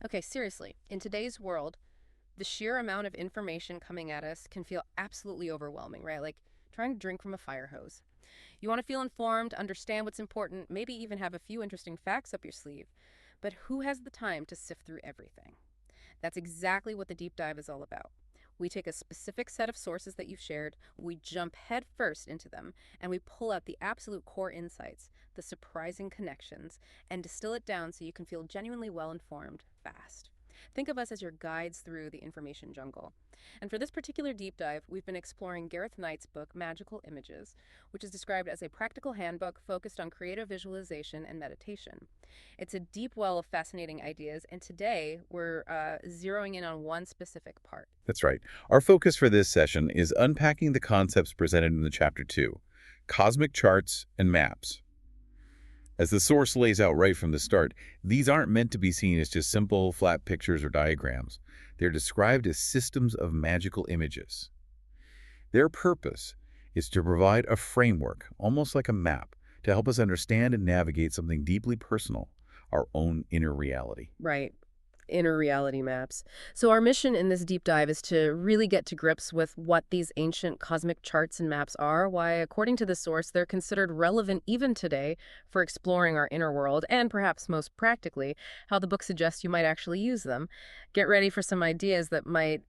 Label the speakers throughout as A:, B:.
A: Okay, seriously, in today's world, the sheer amount of information coming at us can feel absolutely overwhelming, right? Like trying to drink from a fire hose. You want to feel informed, understand what's important, maybe even have a few interesting facts up your sleeve. But who has the time to sift through everything? That's exactly what the deep dive is all about. We take a specific set of sources that you've shared, we jump headfirst into them, and we pull out the absolute core insights, the surprising connections, and distill it down so you can feel genuinely well informed fast. Think of us as your guides through the information jungle. And for this particular deep dive, we've been exploring Gareth Knight's book, Magical Images, which is described as a practical handbook focused on creative visualization and meditation. It's a deep well of fascinating ideas, and today we're zeroing in on one specific part.
B: That's right. Our focus for this session is unpacking the concepts presented in the Chapter 2, cosmic charts and maps. As the source lays out right from the start, these aren't meant to be seen as just simple, flat pictures or diagrams. They're described as systems of magical images. Their purpose is to provide a framework, almost like a map, to help us understand and navigate something deeply personal, our own inner reality.
A: Right. Inner reality maps. So, our mission in this deep dive is to really get to grips with what these ancient cosmic charts and maps are, why, according to the source, they're considered relevant even today for exploring our inner world, and perhaps most practically, how the book suggests you might actually use them. Get ready for some ideas that might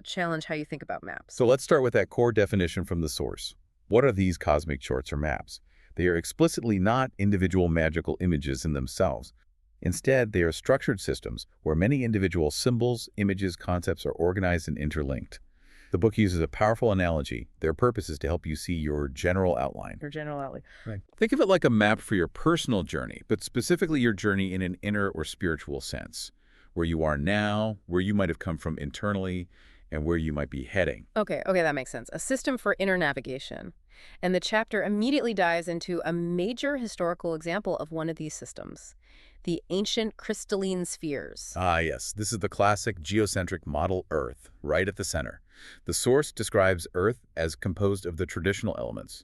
A: challenge how you think about maps.
B: So let's start with that core definition from the source. What are these cosmic charts or maps? They are explicitly not individual magical images in themselves. Instead, they are structured systems where many individual symbols, images, concepts are organized and interlinked. The book uses a powerful analogy. Their purpose is to help you see your general outline.
A: Your general outlay.
B: Right. Think of it like a map for your personal journey, but specifically your journey in an inner or spiritual sense. Where you are now, where you might have come from internally, and where you might be heading.
A: Okay, that makes sense. A system for inner navigation. And the chapter immediately dives into a major historical example of one of these systems, the ancient crystalline spheres.
B: Ah, yes, this is the classic geocentric model Earth, right at the center. The source describes Earth as composed of the traditional elements,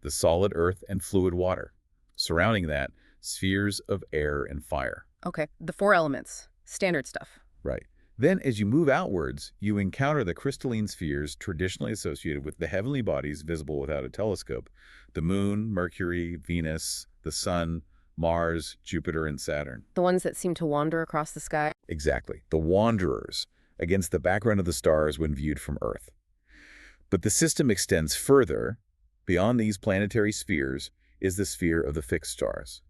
B: the solid earth and fluid water. Surrounding that, spheres of air and fire.
A: Okay, the four elements, standard stuff.
B: Right. Then, as you move outwards, you encounter the crystalline spheres traditionally associated with the heavenly bodies visible without a telescope. The Moon, Mercury, Venus, the Sun, Mars, Jupiter, and Saturn.
A: The ones that seem to wander across the sky.
B: Exactly. The wanderers, against the background of the stars when viewed from Earth. But the system extends further. Beyond these planetary spheres is the sphere of the fixed stars.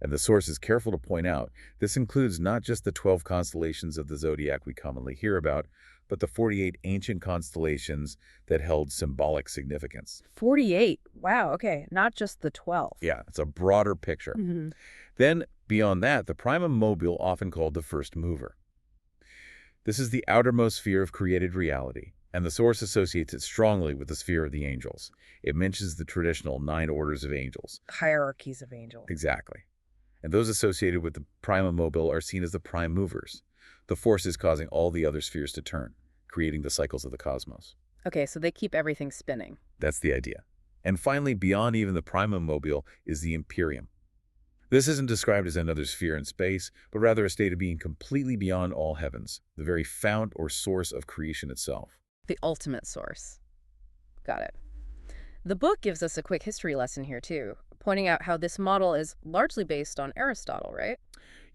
B: And the source is careful to point out, this includes not just the 12 constellations of the zodiac we commonly hear about, but the 48 ancient constellations that held symbolic significance.
A: 48. Wow, okay, not just the 12.
B: Yeah, it's a broader picture. Then, beyond that, the primum mobile, often called the first mover. This is the outermost sphere of created reality, and the source associates it strongly with the sphere of the angels. It mentions the traditional 9 orders of angels.
A: Hierarchies of angels.
B: Exactly. And those associated with the primum mobile are seen as the prime movers, the forces causing all the other spheres to turn, creating the cycles of the cosmos.
A: Okay, so they keep everything spinning.
B: That's the idea. And finally, beyond even the primum mobile is the imperium. This isn't described as another sphere in space, but rather a state of being completely beyond all heavens, the very fount or source of creation itself.
A: The ultimate source. Got it. The book gives us a quick history lesson here, too, pointing out how this model is largely based on Aristotle, right?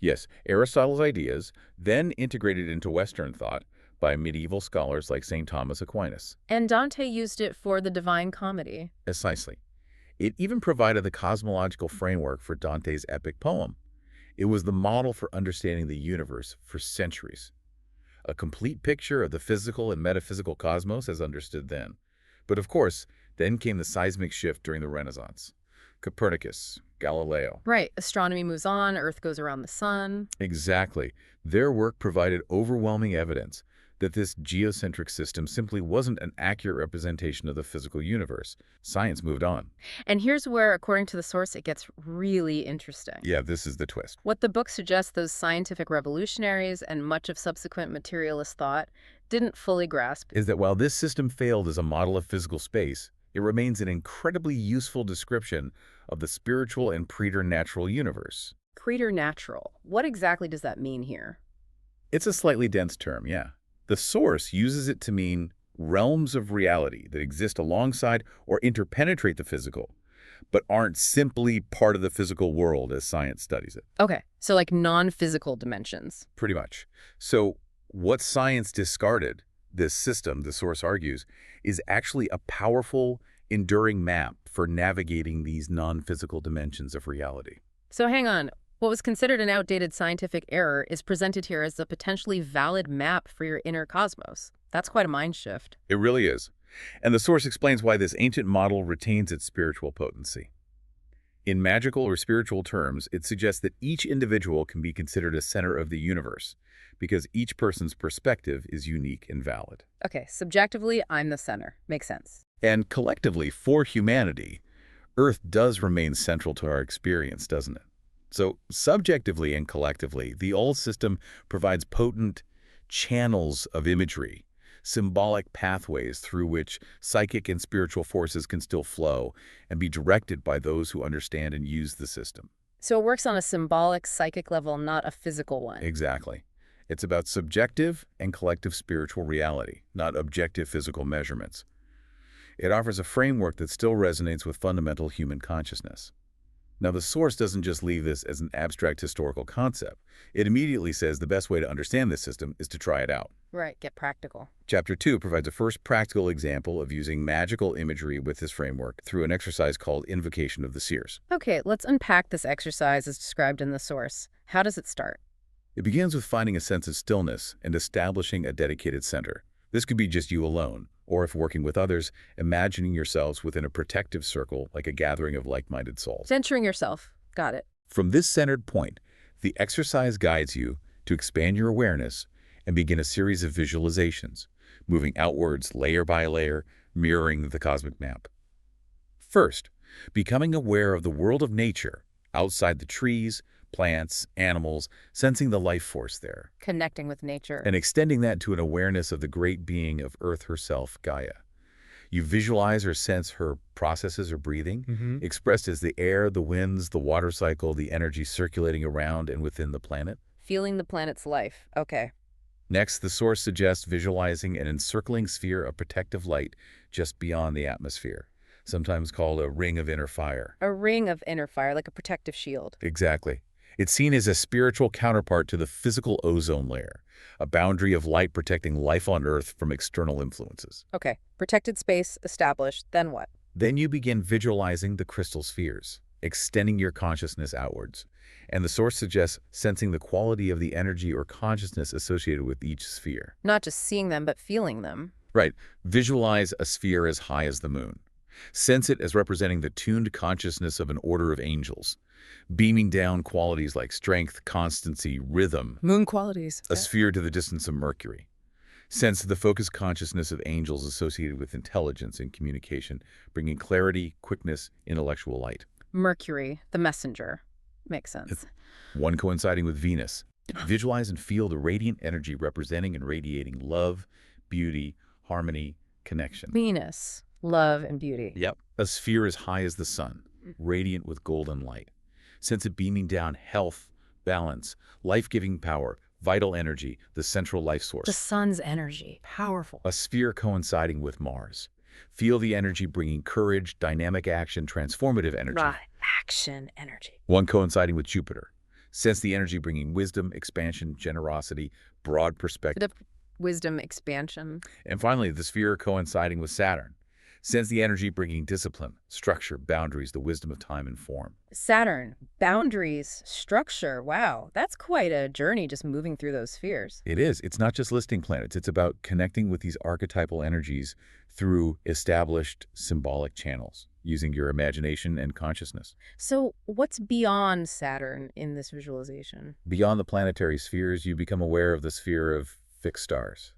B: Yes, Aristotle's ideas, then integrated into Western thought by medieval scholars like St. Thomas Aquinas.
A: And Dante used it for the Divine Comedy.
B: Precisely. It even provided the cosmological framework for Dante's epic poem. It was the model for understanding the universe for centuries. A complete picture of the physical and metaphysical cosmos as understood then. But of course, then came the seismic shift during the Renaissance. Copernicus, Galileo.
A: Right. Astronomy moves on, Earth goes around the sun.
B: Exactly. Their work provided overwhelming evidence that this geocentric system simply wasn't an accurate representation of the physical universe. Science moved on.
A: And here's where, according to the source, it gets really interesting.
B: Yeah, this is the twist.
A: What the book suggests those scientific revolutionaries and much of subsequent materialist thought didn't fully grasp
B: Is that while this system failed as a model of physical space, it remains an incredibly useful description of the spiritual and preternatural universe.
A: preternatural. What exactly does that mean here?
B: It's a slightly dense term, yeah. The source uses it to mean realms of reality that exist alongside or interpenetrate the physical, but aren't simply part of the physical world as science studies it.
A: Okay, so like non-physical dimensions.
B: Pretty much. So what science discarded, this system, the source argues, is actually a powerful, enduring map for navigating these non-physical dimensions of reality.
A: So hang on. What was considered an outdated scientific error is presented here as a potentially valid map for your inner cosmos. That's quite a mind shift.
B: It really is. And the source explains why this ancient model retains its spiritual potency. In magical or spiritual terms, it suggests that each individual can be considered a center of the universe, because each person's perspective is unique and valid.
A: Okay, subjectively, I'm the center. Makes sense.
B: And collectively, for humanity, Earth does remain central to our experience, doesn't it? So subjectively and collectively, the old system provides potent channels of imagery, symbolic pathways through which psychic and spiritual forces can still flow and be directed by those who understand and use the system.
A: So it works on a symbolic, psychic level, not a physical one.
B: Exactly. It's about subjective and collective spiritual reality, not objective physical measurements. It offers a framework that still resonates with fundamental human consciousness. Now, the source doesn't just leave this as an abstract historical concept. It immediately says the best way to understand this system is to try it out.
A: Right, get practical.
B: Chapter 2 provides a first practical example of using magical imagery with this framework through an exercise called Invocation of the Seers.
A: Okay, let's unpack this exercise as described in the source. How does it start?
B: It begins with finding a sense of stillness and establishing a dedicated center. This could be just you alone, or if working with others, imagining yourselves within a protective circle like a gathering of like-minded souls.
A: Centering yourself. Got it.
B: From this centered point, the exercise guides you to expand your awareness and begin a series of visualizations, moving outwards layer by layer, mirroring the cosmic map. First, becoming aware of the world of nature, outside the trees, plants, animals, sensing the life force there,
A: Connecting with nature.
B: and extending that to an awareness of the great being of Earth herself, Gaia. You visualize or sense her processes or breathing, expressed as the air, the winds, the water cycle, the energy circulating around and within the planet.
A: Feeling the planet's life. Okay.
B: Next, the source suggests visualizing an encircling sphere of protective light just beyond the atmosphere, sometimes called a ring of inner fire.
A: A ring of inner fire, like a protective shield.
B: Exactly. It's seen as a spiritual counterpart to the physical ozone layer, a boundary of light protecting life on Earth from external influences.
A: Okay, protected space established. Then what?
B: Then you begin visualizing the crystal spheres, extending your consciousness outwards. And the source suggests sensing the quality of the energy or consciousness associated with each sphere.
A: Not just seeing them, but feeling them.
B: Right. Visualize a sphere as high as the moon. Sense it as representing the tuned consciousness of an order of angels, beaming down qualities like strength, constancy, rhythm,
A: Moon qualities.
B: a sphere to the distance of Mercury. Sense the focused consciousness of angels associated with intelligence and communication, bringing clarity, quickness, intellectual light.
A: Mercury, the messenger. Makes sense.
B: One coinciding with Venus. Visualize and feel the radiant energy representing and radiating love, beauty, harmony, connection.
A: Venus, love and beauty.
B: Yep. A sphere as high as the sun, radiant with golden light. Sense it beaming down health, balance, life-giving power, vital energy, the central life source.
A: The sun's energy. Powerful.
B: A sphere coinciding with Mars. Feel the energy bringing courage, dynamic action, transformative energy.
A: Right. Action energy.
B: One coinciding with Jupiter. Sense the energy bringing wisdom, expansion, generosity, broad perspective.
A: The wisdom expansion.
B: And finally, the sphere coinciding with Saturn. Sense the energy bringing discipline, structure, boundaries, the wisdom of time and form.
A: Saturn, boundaries, structure. Wow, that's quite a journey just moving through those spheres.
B: It is. It's not just listing planets. It's about connecting with these archetypal energies through established symbolic channels, using your imagination and consciousness.
A: So what's beyond Saturn in this visualization?
B: Beyond the planetary spheres, you become aware of the sphere of fixed stars.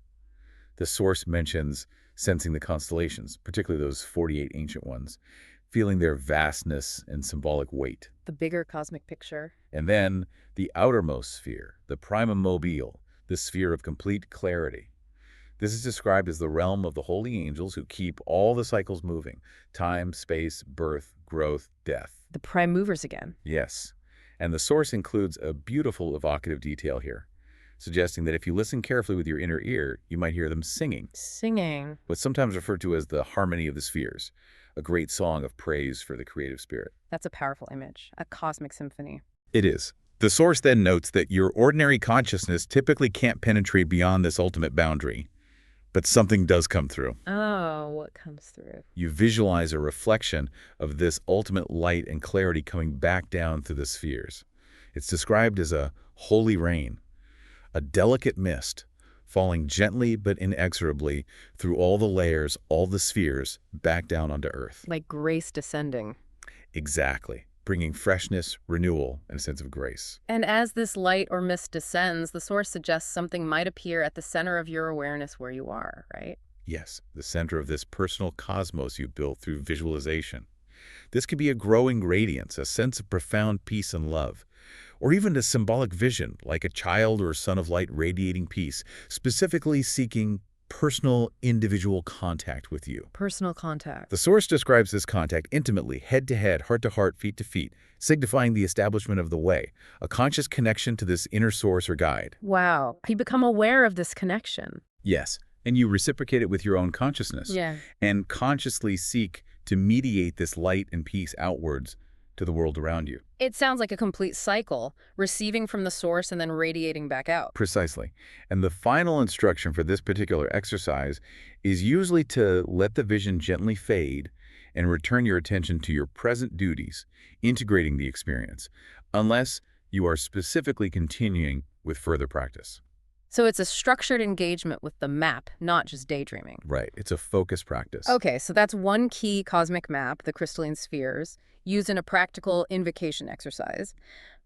B: The source mentions sensing the constellations, particularly those 48 ancient ones, feeling their vastness and symbolic weight.
A: The bigger cosmic picture.
B: And then the outermost sphere, the primum mobile, the sphere of complete clarity. This is described as the realm of the holy angels who keep all the cycles moving: time, space, birth, growth, death.
A: The prime movers again.
B: Yes. And the source includes a beautiful evocative detail here. suggesting that if you listen carefully with your inner ear, you might hear them singing,
A: Singing.
B: what's sometimes referred to as the harmony of the spheres, a great song of praise for the creative spirit.
A: That's a powerful image, a cosmic symphony.
B: It is. The source then notes that your ordinary consciousness typically can't penetrate beyond this ultimate boundary, but something does come through.
A: Oh, what comes through?
B: You visualize a reflection of this ultimate light and clarity coming back down through the spheres. It's described as a holy rain, a delicate mist, falling gently but inexorably through all the layers, all the spheres, back down onto Earth.
A: Like grace descending.
B: Exactly. Bringing freshness, renewal, and a sense of grace.
A: And as this light or mist descends, the source suggests something might appear at the center of your awareness where you are, right?
B: Yes, the center of this personal cosmos you built through visualization. This could be a growing radiance, a sense of profound peace and love, or even a symbolic vision, like a child or son of light radiating peace, specifically seeking personal, individual contact with you.
A: Personal contact.
B: The source describes this contact intimately, head to head, heart to heart, feet to feet, signifying the establishment of the way, a conscious connection to this inner source or guide.
A: Wow. You become aware of this connection.
B: Yes, and you reciprocate it with your own consciousness.
A: Yeah.
B: And consciously seek to mediate this light and peace outwards to the world around you.
A: It sounds like a complete cycle, receiving from the source and then radiating back out.
B: Precisely. And the final instruction for this particular exercise is usually to let the vision gently fade and return your attention to your present duties, integrating the experience, unless you are specifically continuing with further practice.
A: So it's a structured engagement with the map, not just daydreaming.
B: Right. It's a focused practice.
A: Okay, so that's one key cosmic map, the crystalline spheres, used in a practical invocation exercise.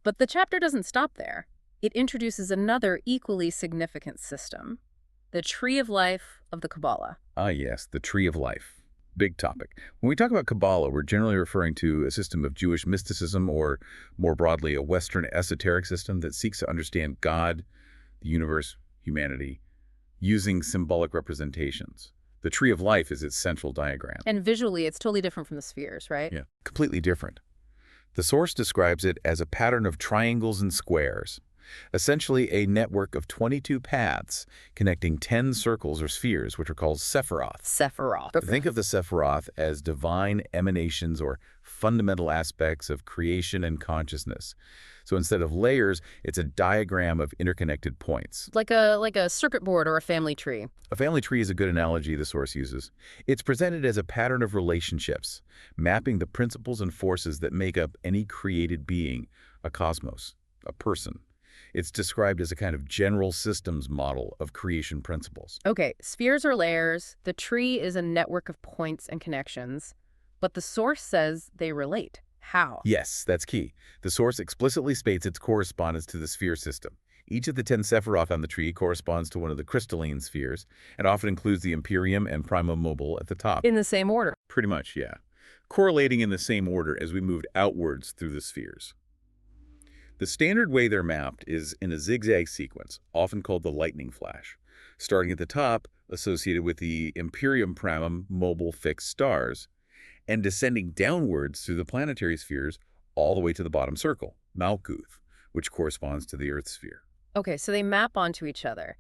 A: But the chapter doesn't stop there. It introduces another equally significant system, the Tree of Life of the Kabbalah.
B: Ah, yes, the Tree of Life. Big topic. When we talk about Kabbalah, we're generally referring to a system of Jewish mysticism, or more broadly, a Western esoteric system that seeks to understand God, the universe, humanity, using symbolic representations. The Tree of Life is its central diagram.
A: And visually, it's totally different from the spheres, right?
B: Yeah, completely different. The source describes it as a pattern of triangles and squares, essentially a network of 22 paths connecting 10 circles or spheres, which are called Sephiroth.
A: Sephiroth.
B: Think of the Sephiroth as divine emanations or fundamental aspects of creation and consciousness. So instead of layers, it's a diagram of interconnected points.
A: Like a circuit board or a family tree.
B: A family tree is a good analogy the source uses. It's presented as a pattern of relationships, mapping the principles and forces that make up any created being, a cosmos, a person. It's described as a kind of general systems model of creation principles.
A: Okay, spheres are layers. The tree is a network of points and connections. But the source says they relate. How?
B: Yes, that's key. The source explicitly states its correspondence to the sphere system. Each of the 10 Sephiroth on the tree corresponds to one of the crystalline spheres, and often includes the Imperium and Prima Mobile at the top.
A: In the same order.
B: Pretty much, yeah. Correlating in the same order as we moved outwards through the spheres. The standard way they're mapped is in a zigzag sequence, often called the lightning flash, starting at the top, associated with the Imperium Primum Mobile fixed stars, and descending downwards through the planetary spheres all the way to the bottom circle, Malkuth, which corresponds to the Earth sphere.
A: Okay, so they map onto each other.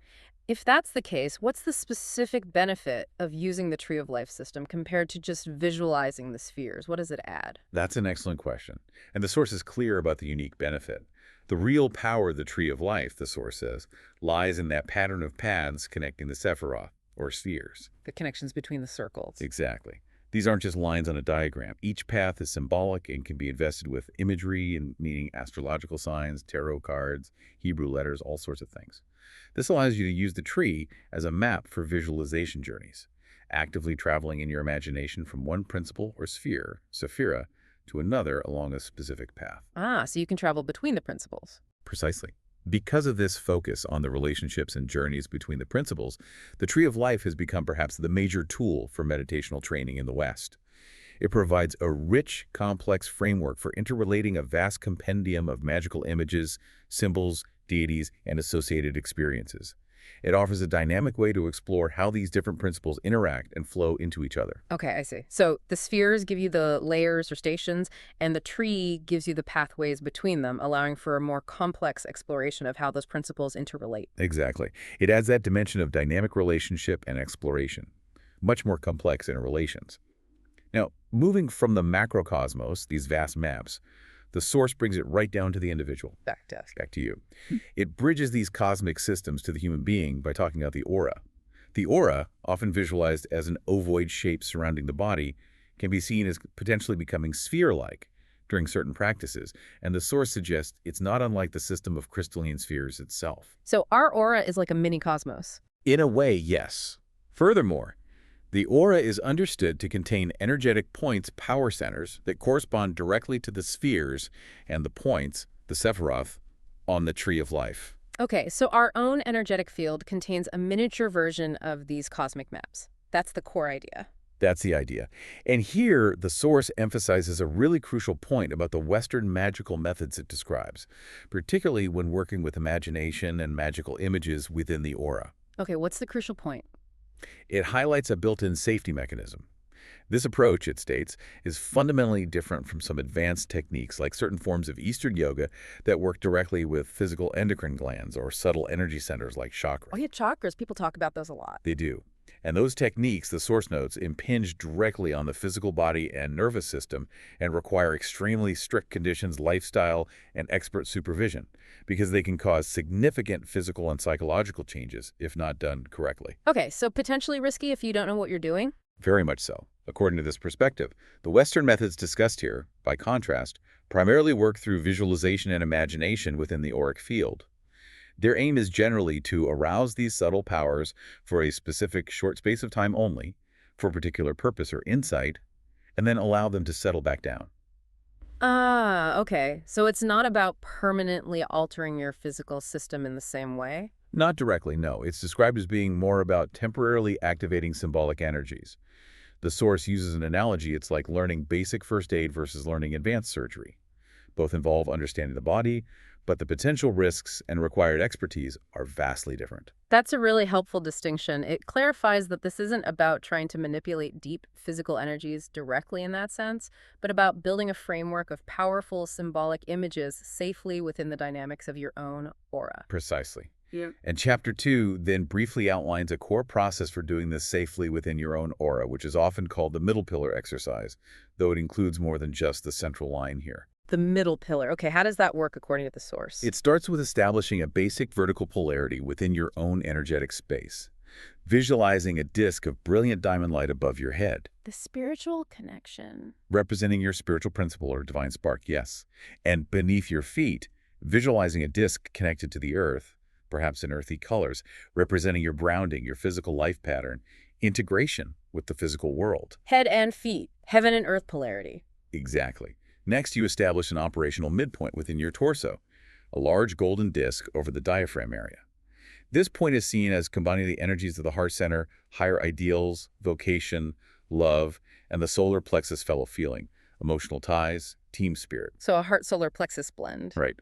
A: If that's the case, what's the specific benefit of using the Tree of Life system compared to just visualizing the spheres? What does it add?
B: That's an excellent question, and the source is clear about the unique benefit. The real power of the Tree of Life, the source says, lies in that pattern of paths connecting the Sephiroth, or spheres.
A: The connections between the circles.
B: Exactly. These aren't just lines on a diagram. Each path is symbolic and can be invested with imagery, and meaning astrological signs, tarot cards, Hebrew letters, all sorts of things. This allows you to use the tree as a map for visualization journeys, actively traveling in your imagination from one principle or sphere, sephira, to another along a specific path.
A: Ah, so you can travel between the principles.
B: Precisely. Because of this focus on the relationships and journeys between the principles, the Tree of Life has become perhaps the major tool for meditational training in the West. It provides a rich, complex framework for interrelating a vast compendium of magical images, symbols, deities, and associated experiences. It offers a dynamic way to explore how these different principles interact and flow into each other.
A: Okay, I see. So the spheres give you the layers or stations, and the tree gives you the pathways between them, allowing for a more complex exploration of how those principles interrelate.
B: Exactly. It adds that dimension of dynamic relationship and exploration. Much more complex interrelations. Now, moving from the macrocosmos, these vast maps, the source brings it right down to the individual.
A: Back to us.
B: Back to you. It bridges these cosmic systems to the human being by talking about the aura. The aura, often visualized as an ovoid shape surrounding the body, can be seen as potentially becoming sphere-like during certain practices, and the source suggests it's not unlike the system of crystalline spheres itself.
A: So our aura is like a mini cosmos.
B: In a way, yes. Furthermore, the aura is understood to contain energetic points, power centers, that correspond directly to the spheres and the points, the Sephiroth, on the tree of life.
A: Okay, so our own energetic field contains a miniature version of these cosmic maps. That's the core idea.
B: That's the idea. And here, the source emphasizes a really crucial point about the Western magical methods it describes, particularly when working with imagination and magical images within the aura.
A: Okay, what's the crucial point?
B: It highlights a built-in safety mechanism. This approach, it states, is fundamentally different from some advanced techniques like certain forms of Eastern yoga that work directly with physical endocrine glands or subtle energy centers like chakras.
A: Oh yeah, chakras. People talk about those a lot.
B: They do. And those techniques, the source notes, impinge directly on the physical body and nervous system and require extremely strict conditions, lifestyle, and expert supervision because they can cause significant physical and psychological changes if not done correctly.
A: Okay, so potentially risky if you don't know what you're doing?
B: Very much so. According to this perspective, the Western methods discussed here, by contrast, primarily work through visualization and imagination within the auric field. Their aim is generally to arouse these subtle powers for a specific short space of time only, for a particular purpose or insight, and then allow them to settle back down.
A: Ah, okay. So it's not about permanently altering your physical system in the same way?
B: Not directly, no. It's described as being more about temporarily activating symbolic energies. The source uses an analogy. It's like learning basic first aid versus learning advanced surgery. Both involve understanding the body, but the potential risks and required expertise are vastly different.
A: That's a really helpful distinction. It clarifies that this isn't about trying to manipulate deep physical energies directly in that sense, but about building a framework of powerful symbolic images safely within the dynamics of your own aura.
B: Precisely.
A: Yeah.
B: And Chapter 2 then briefly outlines a core process for doing this safely within your own aura, which is often called the middle pillar exercise, though it includes more than just the central line here.
A: The middle pillar. Okay, how does that work according to the source?
B: It starts with establishing a basic vertical polarity within your own energetic space, visualizing a disk of brilliant diamond light above your head.
A: The spiritual connection.
B: Representing your spiritual principle or divine spark, yes. And beneath your feet, visualizing a disk connected to the earth, perhaps in earthy colors, representing your grounding, your physical life pattern, integration with the physical world.
A: Head and feet. Heaven and earth polarity.
B: Exactly. Next, you establish an operational midpoint within your torso, a large golden disc over the diaphragm area. This point is seen as combining the energies of the heart center, higher ideals, vocation, love, and the solar plexus fellow feeling, emotional ties, team spirit.
A: So a heart-solar plexus blend.
B: Right.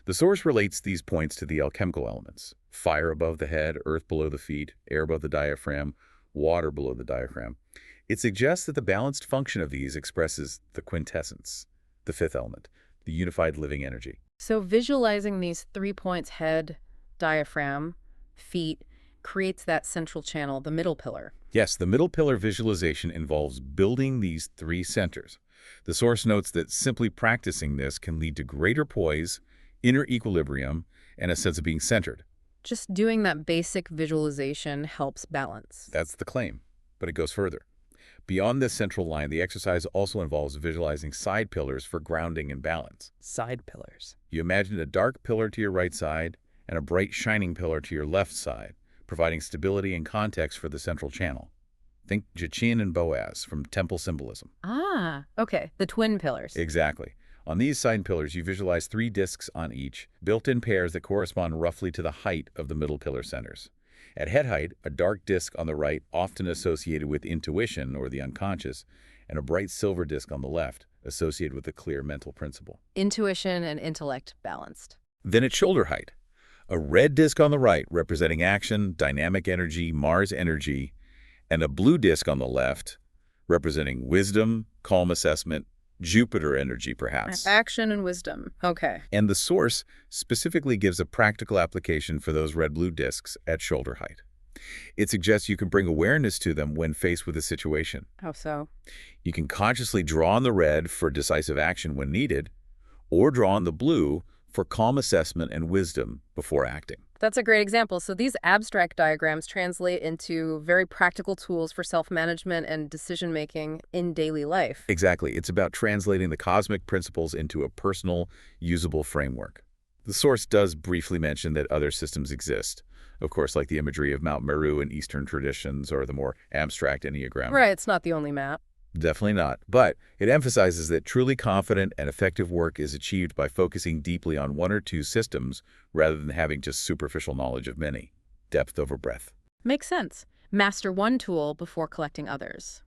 B: The source relates these points to the alchemical elements: fire above the head, earth below the feet, air above the diaphragm, water below the diaphragm. It suggests that the balanced function of these expresses the quintessence, the fifth element, the unified living energy.
A: So visualizing these 3 points, head, diaphragm, feet, creates that central channel, the middle pillar.
B: Yes, the middle pillar visualization involves building these 3 centers. The source notes that simply practicing this can lead to greater poise, inner equilibrium, and a sense of being centered.
A: Just doing that basic visualization helps balance.
B: That's the claim, but it goes further. Beyond this central line, the exercise also involves visualizing side pillars for grounding and balance.
C: Side pillars.
B: You imagine a dark pillar to your right side and a bright shining pillar to your left side, providing stability and context for the central channel. Think Jachin and Boaz from temple symbolism.
A: Ah, okay, the twin pillars.
B: Exactly. On these side pillars, you visualize 3 discs on each, built in pairs that correspond roughly to the height of the middle pillar centers. At head height, a dark disc on the right, often associated with intuition or the unconscious, and a bright silver disc on the left, associated with a clear mental principle.
A: Intuition and intellect balanced.
B: Then at shoulder height, A red disk on the right representing action, dynamic energy, Mars energy, and a blue disk on the left representing wisdom, calm assessment, Jupiter energy perhaps.
A: Action and wisdom. Okay.
B: And the source specifically gives a practical application for those red-blue disks at shoulder height. It suggests you can bring awareness to them when faced with a situation.
A: How so?
B: You can consciously draw on the red for decisive action when needed, or draw on the blue for calm assessment and wisdom before acting.
A: That's a great example. So these abstract diagrams translate into very practical tools for self-management and decision-making in daily life.
B: Exactly. It's about translating the cosmic principles into a personal, usable framework. The source does briefly mention that other systems exist, of course, like the imagery of Mount Meru in Eastern traditions or the more abstract Enneagram.
A: Right, it's not the only map.
B: Definitely not. But it emphasizes that truly confident and effective work is achieved by focusing deeply on one or two systems rather than having just superficial knowledge of many. Depth over breadth.
A: Makes sense. Master one tool before collecting others.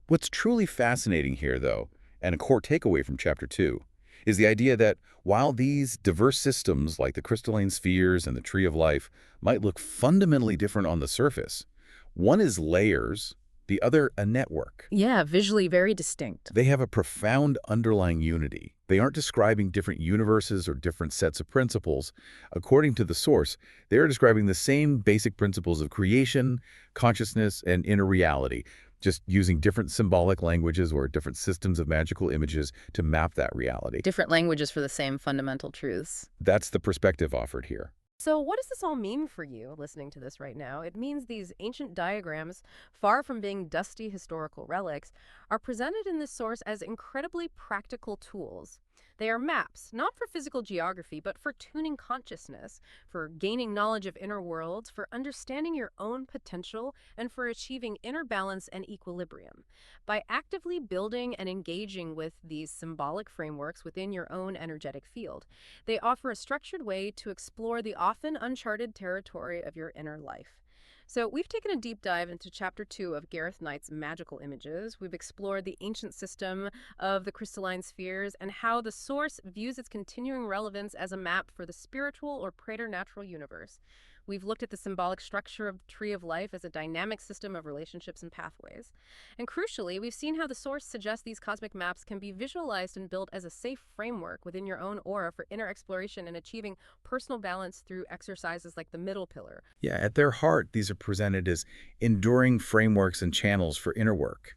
B: What's truly fascinating here, though, and a core takeaway from Chapter 2, is the idea that while these diverse systems like the crystalline spheres and the Tree of Life might look fundamentally different on the surface, one is layers, the other a network.
A: Yeah, visually very distinct.
B: They have a profound underlying unity. They aren't describing different universes or different sets of principles. According to the source, they are describing the same basic principles of creation, consciousness, and inner reality, just using different symbolic languages or different systems of magical images to map that reality.
A: Different languages for the same fundamental truths.
B: That's the perspective offered here.
A: So what does this all mean for you, listening to this right now? It means these ancient diagrams, far from being dusty historical relics, are presented in this source as incredibly practical tools. They are maps, not for physical geography, but for tuning consciousness, for gaining knowledge of inner worlds, for understanding your own potential, and for achieving inner balance and equilibrium. By actively building and engaging with these symbolic frameworks within your own energetic field, they offer a structured way to explore the often uncharted territory of your inner life. So we've taken a deep dive into Chapter 2 of Gareth Knight's Magical Images. We've explored the ancient system of the crystalline spheres and how the source views its continuing relevance as a map for the spiritual or preternatural universe. We've looked at the symbolic structure of the Tree of Life as a dynamic system of relationships and pathways. And crucially, we've seen how the source suggests these cosmic maps can be visualized and built as a safe framework within your own aura for inner exploration and achieving personal balance through exercises like the middle pillar.
B: Yeah, at their heart, these are presented as enduring frameworks and channels for inner work.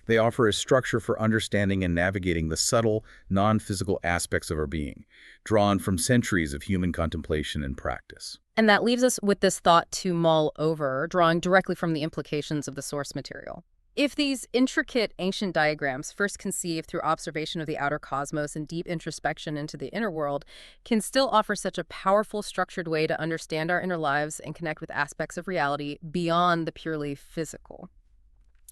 B: They offer a structure for understanding and navigating the subtle, non-physical aspects of our being, drawn from centuries of human contemplation and practice.
A: And that leaves us with this thought to mull over, drawing directly from the implications of the source material. If these intricate ancient diagrams, first conceived through observation of the outer cosmos and deep introspection into the inner world, can still offer such a powerful, structured way to understand our inner lives and connect with aspects of reality beyond the purely physical,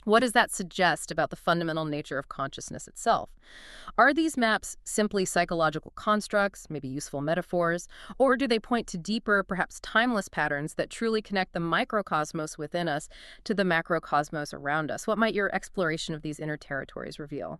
A: what does that suggest about the fundamental nature of consciousness itself? Are these maps simply psychological constructs, maybe useful metaphors, or do they point to deeper, perhaps timeless patterns that truly connect the microcosmos within us to the macrocosmos around us? What might your exploration of these inner territories reveal?